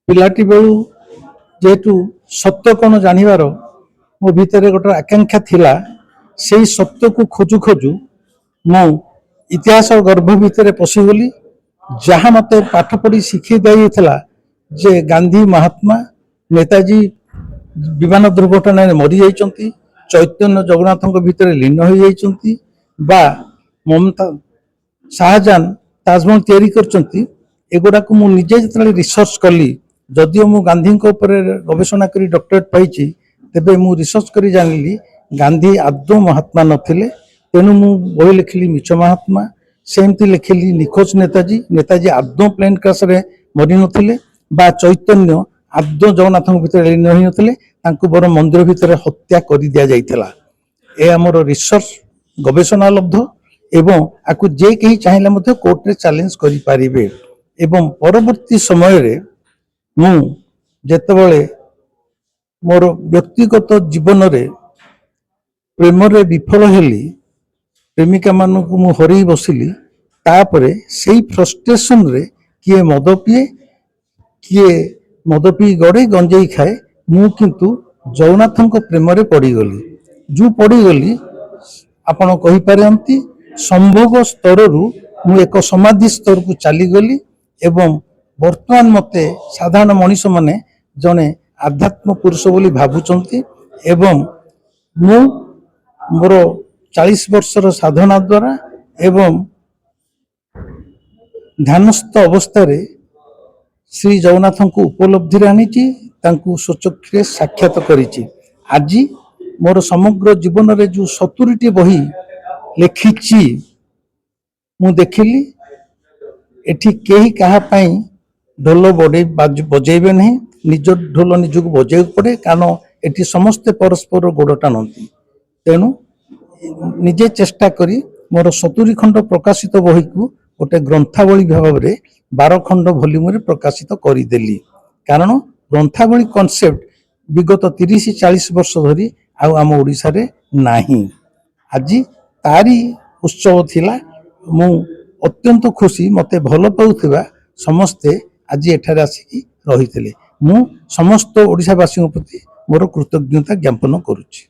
ପିଲାଟି ବେଳୁ ଯେହେତୁ ସତ୍ୟ କ'ଣ ଜାଣିବାର ମୋ ଭିତରେ ଗୋଟେ ଆକାଂକ୍ଷା ଥିଲା, ସେଇ ସତ୍ୟକୁ ଖୋଜୁ ଖୋଜୁ ମୁଁ ଇତିହାସ ଗର୍ଭ ଭିତରେ ପଶିଗଲି। ଯାହା ମୋତେ ପାଠ ପଢ଼ି ଶିଖେଇ ଦିଆଯାଇଥିଲା ଯେ ଗାନ୍ଧୀ ମହାତ୍ମା ନେତାଜୀ ବିମାନ ଦୁର୍ଘଟଣାରେ ମରିଯାଇଛନ୍ତି, ଚୈତନ୍ୟ ଜଗନ୍ନାଥଙ୍କ ଭିତରେ ଲୀନ ହୋଇଯାଇଛନ୍ତି, ବା ମମତା ଶାହଜାହାନ ତାଜମହଲ ତିଆରି କରିଛନ୍ତି, ଏଗୁଡ଼ାକୁ ମୁଁ ନିଜେ ଯେତେବେଳେ ରିସର୍ଚ୍ଚ କଲି, ଯଦିଓ ମୁଁ ଗାନ୍ଧୀଙ୍କ ଉପରେ ଗବେଷଣା କରି ଡକ୍ଟରେଟ୍ ପାଇଛି, ତେବେ ମୁଁ ରିସର୍ଚ୍ଚ କରି ଜାଣିଲି ଗାନ୍ଧୀ ଆଦୌ ମହାତ୍ମା ନଥିଲେ। ତେଣୁ ମୁଁ ବହି ଲେଖିଲି ମିଛ ମହାତ୍ମା, ସେମିତି ଲେଖିଲି ନିଖୋଜ ନେତାଜୀ। ନେତାଜୀ ଆଦୌ ପ୍ଲେନ୍ କ୍ରାସରେ ମରିନଥିଲେ ବା ଚୈତନ୍ୟ ଆଦୌ ଜଗନ୍ନାଥଙ୍କ ଭିତରେ ଲୀନ ହୋଇନଥିଲେ, ତାଙ୍କୁ ବରଂ ମନ୍ଦିର ଭିତରେ ହତ୍ୟା କରି ଦିଆଯାଇଥିଲା। ଏ ଆମର ରିସର୍ଚ୍ଚ ଗବେଷଣା ଲବ୍ଧ ଏବଂ ଆକୁ ଯେ କେହି ଚାହିଁଲେ ମଧ୍ୟ କୋର୍ଟରେ ଚ୍ୟାଲେଞ୍ଜ କରିପାରିବେ। ଏବଂ ପରବର୍ତ୍ତୀ ସମୟରେ ମୁଁ ଯେତେବେଳେ ମୋର ବ୍ୟକ୍ତିଗତ ଜୀବନରେ ପ୍ରେମରେ ବିଫଳ ହେଲି, ପ୍ରେମିକା ମାନଙ୍କୁ ମୁଁ ହରେଇ ବସିଲି, ତାପରେ ସେଇ ଫ୍ରଷ୍ଟ୍ରେସନରେ କିଏ ମଦ ପିଏ, କିଏ ମଦ ପିଇ ଗଡ଼େ ଗଞ୍ଜେଇ ଖାଏ, ମୁଁ କିନ୍ତୁ ଜଗନ୍ନାଥଙ୍କ ପ୍ରେମରେ ପଡ଼ିଗଲି। ଯେଉଁ ପଡ଼ିଗଲି ଆପଣ କହିପାରନ୍ତି ସମ୍ଭୋଗ ସ୍ତରରୁ ମୁଁ ଏକ ସମାଧି ସ୍ତରକୁ ଚାଲିଗଲି ଏବଂ ବର୍ତ୍ତମାନ ମୋତେ ସାଧାରଣ ମଣିଷମାନେ ଜଣେ ଆଧ୍ୟାତ୍ମ ପୁରୁଷ ବୋଲି ଭାବୁଛନ୍ତି। ଏବଂ ମୁଁ ମୋର 40 ବର୍ଷର ସାଧନା ଦ୍ୱାରା ଏବଂ ଧ୍ୟାନସ୍ଥ ଅବସ୍ଥାରେ ଶ୍ରୀ ଜଗନ୍ନାଥଙ୍କୁ ଉପଲବ୍ଧିରେ ଆଣିଛି, ତାଙ୍କୁ ସ୍ୱଚକ୍ଷୁରେ ସାକ୍ଷାତ କରିଛି। ଆଜି ମୋର ସମଗ୍ର ଜୀବନରେ ଯେଉଁ 70ଟି ବହି ଲେଖିଛି, ମୁଁ ଦେଖିଲି ଏଠି କେହି କାହା ପାଇଁ ଢୋଲ ବଜେଇବେ ନାହିଁ, ନିଜ ଢୋଲ ନିଜକୁ ବଜେଇବାକୁ ପଡ଼େ, କାରଣ ଏଠି ସମସ୍ତେ ପରସ୍ପର ଗୋଡ଼ ଟାଣନ୍ତି। ତେଣୁ ନିଜେ ଚେଷ୍ଟା କରି ମୋର 70 ଖଣ୍ଡ ପ୍ରକାଶିତ ବହିକୁ ଗୋଟେ ଗ୍ରନ୍ଥାବଳୀ ଭାବରେ 12 ଖଣ୍ଡ ଭଲ୍ୟୁମରେ ପ୍ରକାଶିତ କରିଦେଲି। କାରଣ ଗ୍ରନ୍ଥାବଳୀ କନସେପ୍ଟ ବିଗତ 30-40 ବର୍ଷ ଧରି ଆଉ ଆମ ଓଡ଼ିଶାରେ ନାହିଁ। ଆଜି ତାରି ଉତ୍ସବ ଥିଲା। ମୁଁ ଅତ୍ୟନ୍ତ ଖୁସି, ମୋତେ ଭଲ ପାଉଥିବା ସମସ୍ତେ ଆଜି ଏଠାରେ ଆସିକି ରହିଥିଲେ। ମୁଁ ସମସ୍ତ ଓଡ଼ିଶାବାସୀଙ୍କ ପ୍ରତି ମୋର କୃତଜ୍ଞତା ଜ୍ଞାପନ କରୁଛି।